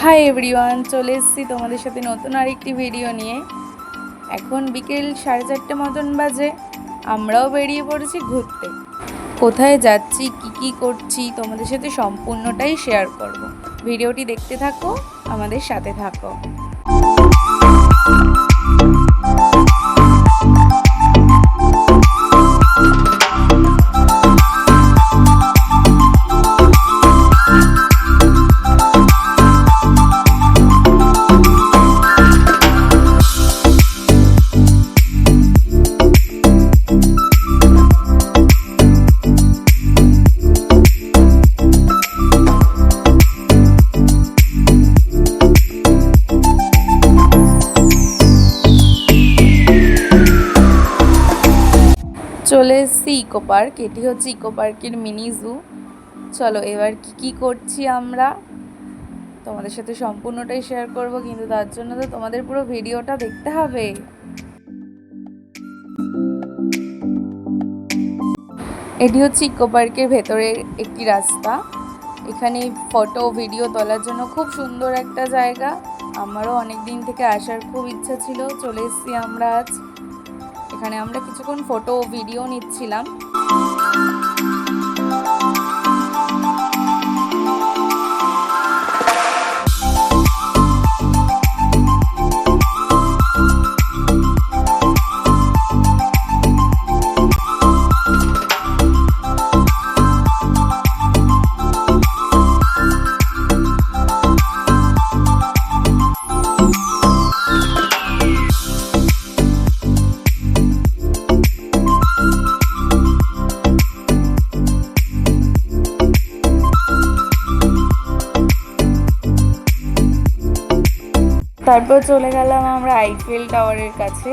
Hi everyone, চলে এসেছি তোমাদের সাথে নতুন আরেকটি ভিডিও নিয়ে। এখন বিকেল 4:30 মতন বাজে। আমরাও বেরিয়ে পড়েছি ঘুরতে। কোথায় যাচ্ছি, কি করছি তোমাদের সাথে সম্পূর্ণটাই শেয়ার করব। ভিডিওটি দেখতে থাকো, আমাদের সাথে থাকো। চলে এসেছি ইকো পার্ক। এটি হচ্ছে ইকো পার্কের মিনি জু। চলো এবার কি করছি আমরা তোমাদের সাথে সম্পূর্ণটাই শেয়ার করব, কিন্তু তার জন্য তো তোমাদের পুরো ভিডিওটা দেখতে হবে। এটি হচ্ছে ইকো পার্কের ভেতরের একটি রাস্তা। এখানে ফটো ভিডিও তোলার জন্য খুব সুন্দর একটা জায়গা। আমারও অনেক দিন থেকে আসার খুব ইচ্ছা ছিল, চলে এসেছি আমরা আজ। এখানে আমরা কিছুক্ষণ ফটো ও ভিডিও নিচ্ছিলাম। তারপর চলে গেলাম আমরা আইফেল টাওয়ারের কাছে।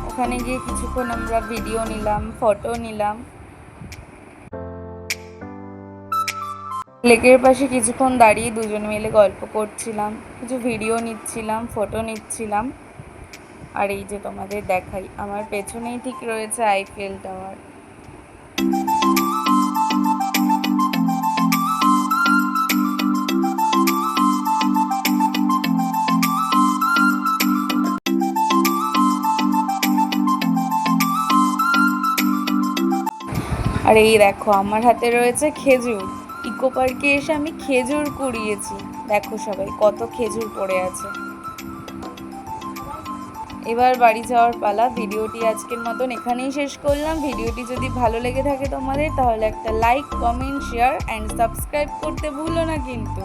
ওখানে গিয়ে কিছুক্ষণ আমরা ভিডিও নিলাম, ফটো নিলাম। লেকের পাশে কিছুক্ষণ দাঁড়িয়ে দুজন মিলে গল্প করছিলাম, কিছু ভিডিও নিচ্ছিলাম, ফটো নিচ্ছিলাম। আর এই যে তোমাদের দেখাই, আমার পেছনেই ঠিক রয়েছে আইফেল টাওয়ার। আর এই দেখো আমার হাতে রয়েছে খেজুর। ইকো পার্কে এসে আমি খেজুর কুড়িয়েছি। দেখো সবাই কত খেজুর পড়ে আছে। এবার বাড়ি যাওয়ার পালা। ভিডিওটি আজকের মতন এখানেই শেষ করলাম। ভিডিওটি যদি ভালো লেগে থাকে তোমাদের, তাহলে একটা like, comment, share and subscribe করতে ভুলো না কিন্তু।